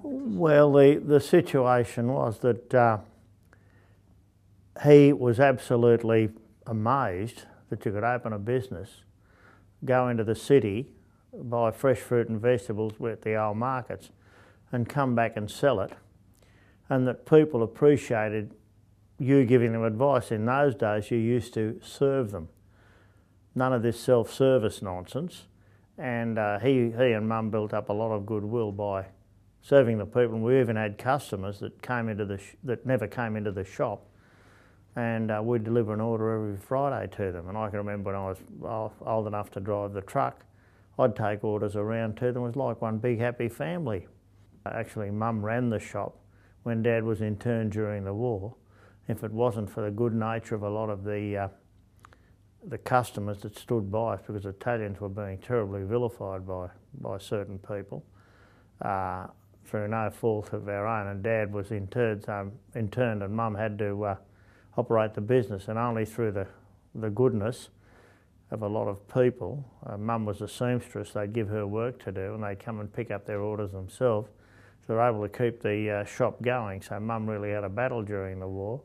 Well, the situation was that he was absolutely amazed that you could open a business, go into the city, buy fresh fruit and vegetables at the old markets and come back and sell it, and that people appreciated you giving them advice. In those days you used to serve them. None of this self-service nonsense, and he and Mum built up a lot of goodwill by serving the people. And we even had customers that came into that never came into the shop, and we'd deliver an order every Friday to them. And I can remember when I was old enough to drive the truck, I'd take orders around to them. It was like one big happy family. Actually, Mum ran the shop when Dad was interned during the war. If it wasn't for the good nature of a lot of the customers that stood by us, because Italians were being terribly vilified by certain people through no fault of our own, and Dad was interned and Mum had to operate the business, and only through the goodness of a lot of people. Mum was a seamstress, they'd give her work to do and they'd come and pick up their orders themselves, so they were able to keep the shop going. So Mum really had a battle during the war,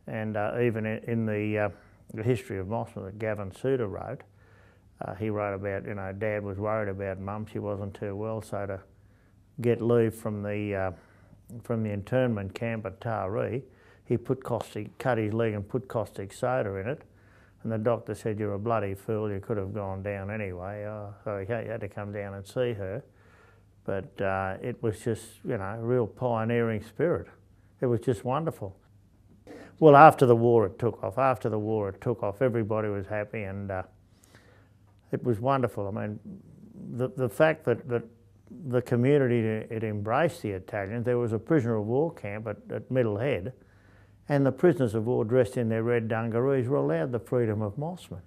and even in the history of Mossman that Gavin Suter wrote, he wrote about, Dad was worried about Mum, she wasn't too well, so to get leave from the internment camp at Taree, he cut his leg and put caustic soda in it, and the doctor said, "You're a bloody fool, you could have gone down anyway." So he had to come down and see her. But it was just, a real pioneering spirit. It was just wonderful. Well, after the war it took off. Everybody was happy, and it was wonderful. I mean, the fact that the community, it embraced the Italians. There was a prisoner of war camp at Middlehead, and the prisoners of war dressed in their red dungarees were allowed the freedom of Mossman.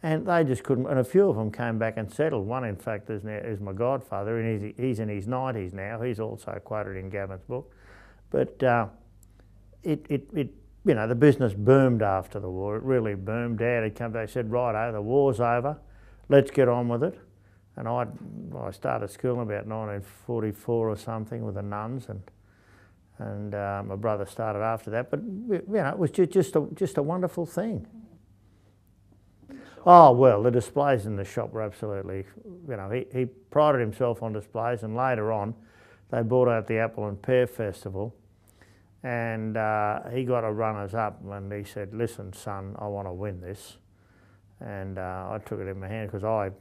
And they just couldn't, and a few of them came back and settled. One, in fact, is my godfather, and he's in his 90s now. He's also quoted in Gavin's book. But the business boomed after the war. It really boomed. Dad had come back and said, "Righto, the war's over, let's get on with it." And I started school in about 1944 or something with the nuns, and my brother started after that. But it was just a wonderful thing. Oh well, the displays in the shop were absolutely, he prided himself on displays, and later on they brought out the Apple and Pear Festival, and he got a runners up, and he said, "Listen, son, I want to win this." And I took it in my hand, because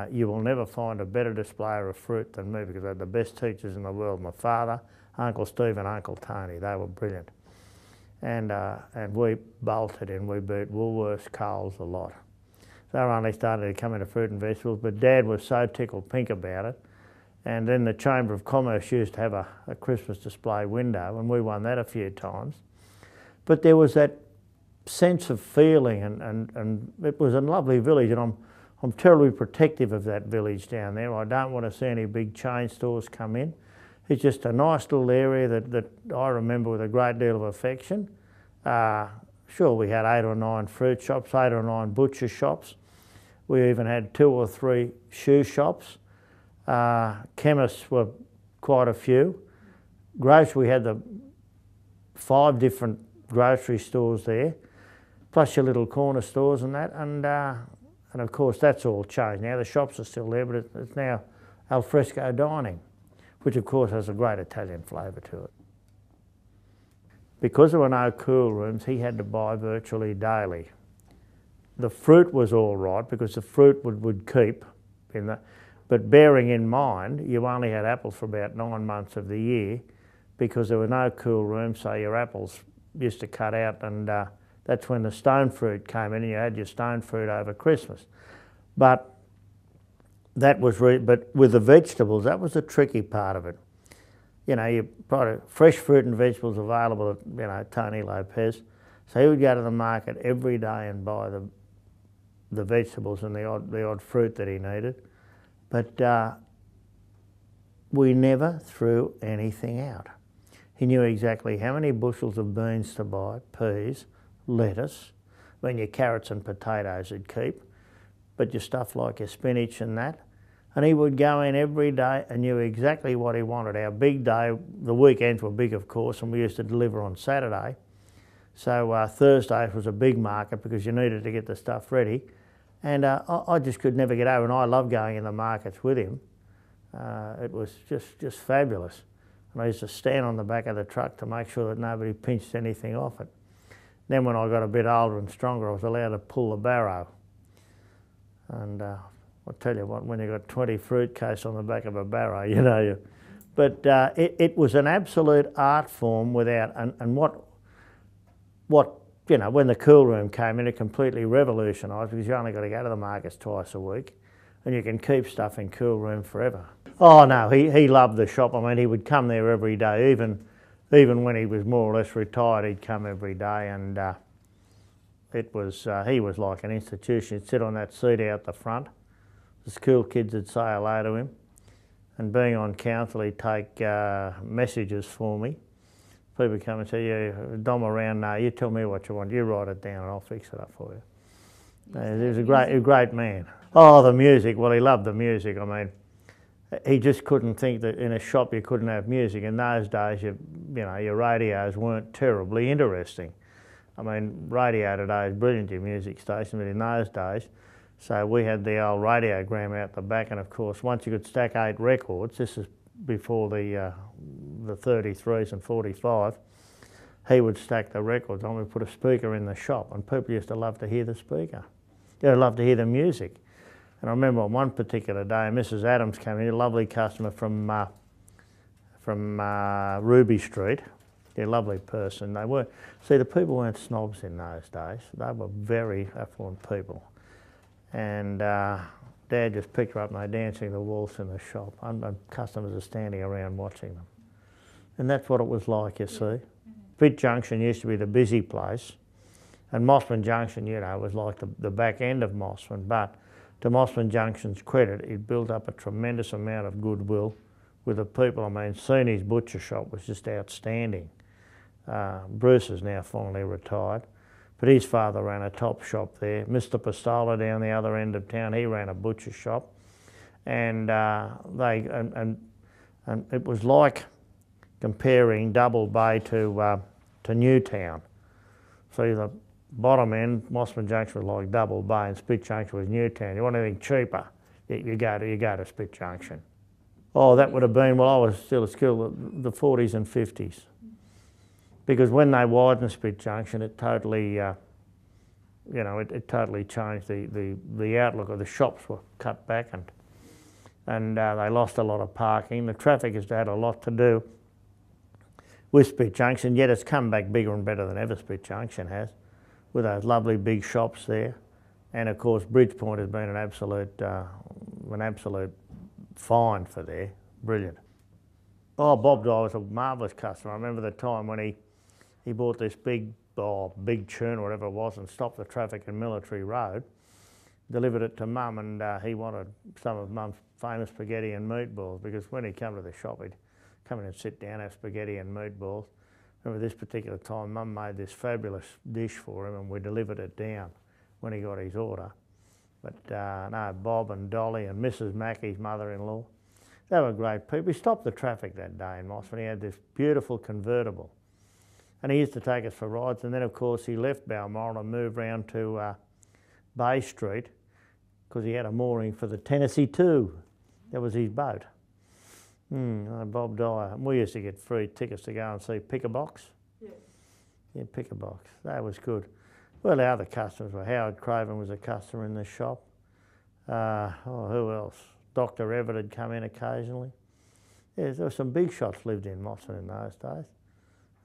you will never find a better displayer of fruit than me, because I had the best teachers in the world. My father, Uncle Steve and Uncle Tony, they were brilliant. And we bolted in, we beat Woolworths, Coles a lot. They were only starting to come into fruit and vegetables, but Dad was so tickled pink about it. And then the Chamber of Commerce used to have a Christmas display window, and we won that a few times. But there was that sense of feeling, and it was a lovely village, and I'm terribly protective of that village down there. I don't want to see any big chain stores come in. It's just a nice little area that I remember with a great deal of affection. Sure, we had 8 or 9 fruit shops, 8 or 9 butcher shops. We even had 2 or 3 shoe shops. Chemists were quite a few. Grocery, we had the 5 different grocery stores there, plus your little corner stores and that. And of course that's all changed now. The shops are still there, but it's now al fresco dining, which of course has a great Italian flavour to it. Because there were no cool rooms, he had to buy virtually daily. The fruit was all right, because the fruit would keep in the, but bearing in mind you only had apples for about 9 months of the year, because there were no cool rooms, so your apples used to cut out, and that's when the stone fruit came in, and you had your stone fruit over Christmas. But that was but with the vegetables, that was the tricky part of it. You probably fresh fruit and vegetables available at Tony Lopez, so he would go to the market every day and buy the vegetables and the odd fruit that he needed. But we never threw anything out. He knew exactly how many bushels of beans to buy, peas, lettuce, your carrots and potatoes he'd keep, but your stuff like your spinach and that, And he would go in every day and knew exactly what he wanted. Our big day, the weekends were big of course, and we used to deliver on Saturday. So Thursday was a big market because you needed to get the stuff ready. And I just could never get over, and I loved going in the markets with him. It was just fabulous. And I used to stand on the back of the truck to make sure that nobody pinched anything off it. Then when I got a bit older and stronger, I was allowed to pull the barrow. And I'll tell you what, when you got 20 fruitcase on the back of a barrow, you know. But it was an absolute art form without, and what you know, when the cool room came in, it completely revolutionised because you only got to go to the markets twice a week, and you can keep stuff in cool room forever. Oh no, he loved the shop. I mean, he would come there every day, even when he was more or less retired. He'd come every day, and he was like an institution. He'd sit on that seat out the front. The school kids would say hello to him, and being on council, he'd take messages for me. People come and say, yeah, Dom around, no, you tell me what you want, you write it down and I'll fix it up for you. He was a great man. Oh, the music, well, he loved the music. I mean, he just couldn't think that in a shop you couldn't have music. In those days, you know, your radios weren't terribly interesting. I mean, radio today is brilliant, your music station, but in those days, so we had the old radiogram out the back, and of course, once you could stack 8 records, this is before the 33s and 45, he would stack the records on. We put a speaker in the shop, and people used to love to hear the speaker. They loved to hear the music. And I remember on one particular day, Mrs. Adams came in, a lovely customer from Ruby Street. They're a lovely person. They were, see, the people weren't snobs in those days. They were very affluent people. And Dad just picked her up and they're dancing the waltz in the shop, and customers are standing around watching them. And that's what it was like, you see. Pitt Junction used to be the busy place, and Mossman Junction, you know, was like the back end of Mossman. But to Mossman Junction's credit, it built up a tremendous amount of goodwill with the people. I mean, Seni's butcher shop was just outstanding. Bruce is now finally retired, but his father ran a top shop there. Mr. Pistola down the other end of town, he ran a butcher shop, and it was like comparing Double Bay to Newtown. See, the bottom end, Mossman Junction was like Double Bay, and Spit Junction was Newtown. You want anything cheaper, you go to Spit Junction. Oh, that would have been, well, I was still at school, the 40s and 50s. Because when they widened Spit Junction, it totally, you know, it totally changed. The outlook of the shops were cut back, and they lost a lot of parking. The traffic has had a lot to do with Spit Junction, yet it's come back bigger and better than ever Spit Junction has, with those lovely big shops there. And of course, Bridgepoint has been an absolute find for there. Brilliant. Oh, Bob Dye was a marvellous customer. I remember the time when he bought this big churn or whatever it was and stopped the traffic in Military Road, delivered it to Mum, and he wanted some of Mum's famous spaghetti and meatballs, because when he'd come to the shop, he'd come in and sit down, have spaghetti and meatballs. Remember this particular time, Mum made this fabulous dish for him, and we delivered it down when he got his order. But no, Bob and Dolly and Mrs. Mackey's mother-in-law, they were great people. He stopped the traffic that day in Moss, and he had this beautiful convertible. And he used to take us for rides, and then of course he left Balmoral and moved round to Bay Street, because he had a mooring for the Tennessee 2. That was his boat. Bob Dyer. We used to get free tickets to go and see Pick a Box. Yeah. Yeah, Pick a Box. That was good. Well, the other customers were, Howard Craven was a customer in the shop. Who else? Dr. Everett had come in occasionally. Yeah, there were some big shops lived in Mossman in those days.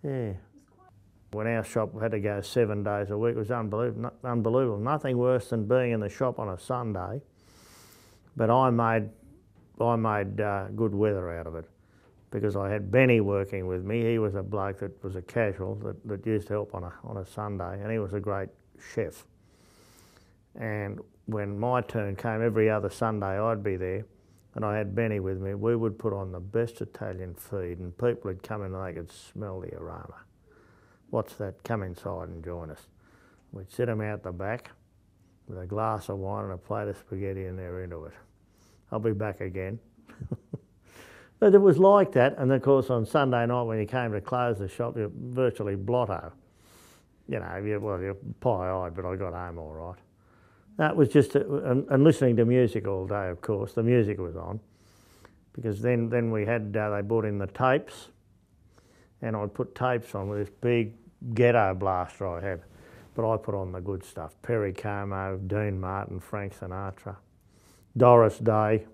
Yeah. When our shop had to go 7 days a week, it was unbelievable. Nothing worse than being in the shop on a Sunday. But I made good weather out of it, because I had Benny working with me. He was a bloke that was a casual that used to help on a Sunday, and he was a great chef. And when my turn came, every other Sunday I'd be there, and I had Benny with me. We would put on the best Italian feed, and people would come in and they could smell the aroma. What's that? Come inside and join us. We'd sit them out the back with a glass of wine and a plate of spaghetti, and they're into it. I'll be back again. But it was like that, and of course on Sunday night when you came to close the shop, you're virtually blotto. You know, you're pie-eyed, but I got home all right. That was just, and listening to music all day, of course. The music was on, because then we had, they brought in the tapes, and I'd put tapes on with this big ghetto blaster I had. But I put on the good stuff. Perry Como, Dean Martin, Frank Sinatra, Doris Day,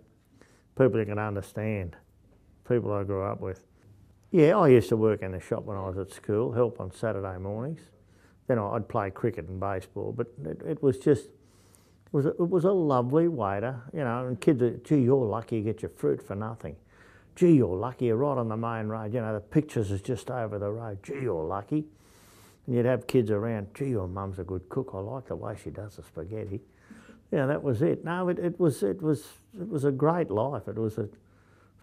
people you can understand, people I grew up with. Yeah, I used to work in the shop when I was at school, help on Saturday mornings. Then I'd play cricket and baseball, but it was just, it was a lovely way to, you know, and kids, gee, you're lucky you get your fruit for nothing. Gee, you're lucky you're right on the main road. You know, the pictures is just over the road. Gee, you're lucky. And you'd have kids around, gee, your mum's a good cook. I like the way she does the spaghetti. Yeah, that was it. No, it was a great life. It was a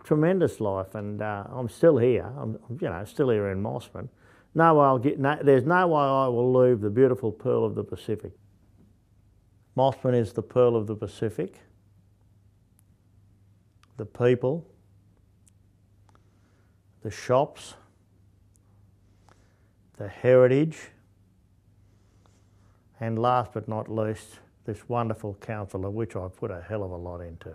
tremendous life, and I'm still here. I'm still here in Mossman. There's no way I will leave the beautiful pearl of the Pacific. Mossman is the pearl of the Pacific. The people, the shops, the heritage, and last but not least, this wonderful council of which I put a hell of a lot into.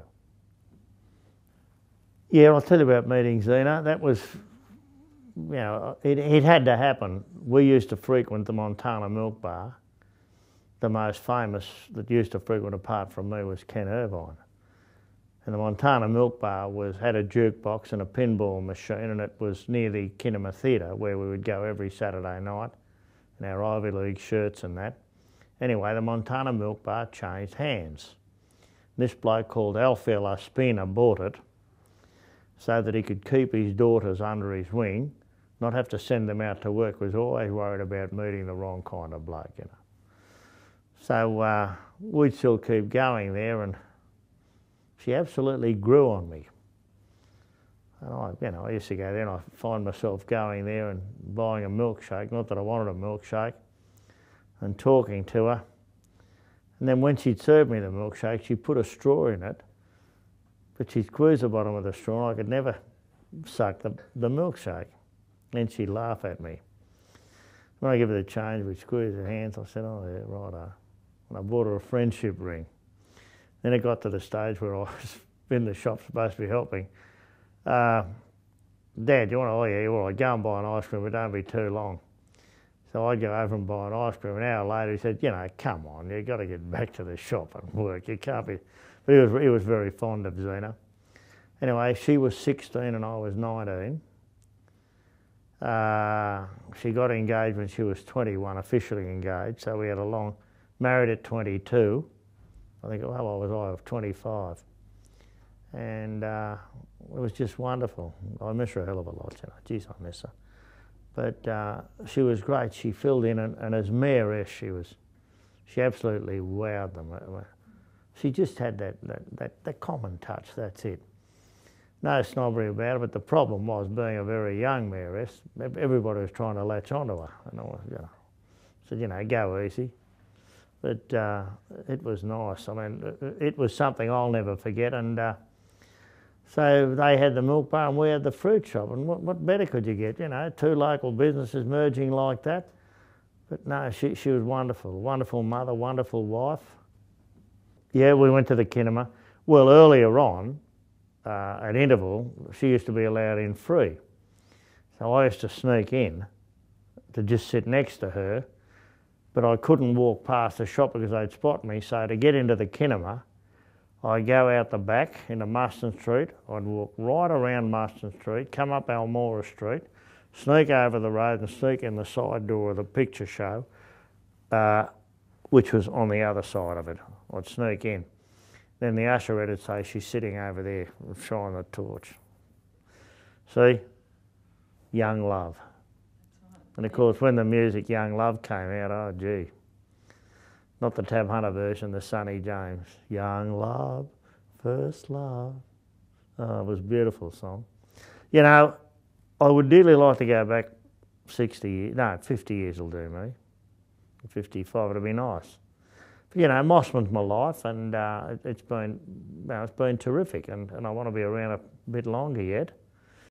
Yeah, I'll tell you about meeting Xena. That was, you know, it had to happen. We used to frequent the Montana Milk Bar. The most famous that used to frequent apart from me was Ken Irvine. And the Montana Milk Bar had a jukebox and a pinball machine, and it was near the Kinema Theatre where we would go every Saturday night in our Ivy League shirts and that. Anyway, the Montana Milk Bar changed hands. This bloke called Alfie La Spina bought it so that he could keep his daughters under his wing, not have to send them out to work. Was always worried about meeting the wrong kind of bloke, you know. So we'd still keep going there, and she absolutely grew on me. And I used to go there and I find myself going there and buying a milkshake, not that I wanted a milkshake, and talking to her. And then when she'd served me the milkshake, she put a straw in it, but she'd squeeze the bottom of the straw and I could never suck the milkshake. Then she'd laugh at me. When I give her the change, we'd squeeze her hands. I said, oh yeah, righto. And I bought her a friendship ring. Then it got to the stage where I was in the shop supposed to be helping. Dad, do you want to, oh yeah, all right, go and buy an ice cream, but don't be too long. So I'd go over and buy an ice cream. An hour later he said, you know, come on, you've got to get back to the shop and work. You can't be. But he was very fond of Xena. Anyway, she was 16 and I was 19. She got engaged when she was 21, officially engaged, so we had married at 22. I think, how old was I? Of 25. And it was just wonderful. I miss her a hell of a lot, you know. Geez, I miss her. But she was great. She filled in, and as mayoress, she absolutely wowed them. She just had that common touch, that's it. No snobbery about it, but the problem was, being a very young mayoress, everybody was trying to latch onto her. And I said, you know, go easy. But it was nice. I mean, it was something I'll never forget. And so they had the milk bar and we had the fruit shop. And what better could you get? You know, two local businesses merging like that. But no, she was wonderful. Wonderful mother, wonderful wife. Yeah, we went to the Kinema. Well, earlier on, at interval, she used to be allowed in free. So I used to sneak in to just sit next to her, but I couldn't walk past the shop because they'd spot me. So to get into the Kinema, I'd go out the back into Marston Street. I'd walk right around Marston Street, come up Almora Street, sneak over the road and sneak in the side door of the picture show, which was on the other side of it. I'd sneak in. Then the usherette would say, she's sitting over there, shine the torch. See? Young Love. And of course, when the music Young Love came out, oh gee. Not the Tab Hunter version, the Sonny James. Young Love, first love. Oh, it was a beautiful song. You know, I would dearly like to go back 50 years will do me. 55, it'll be nice. you know, Mossman's my life, and it's been terrific, and I want to be around a bit longer yet.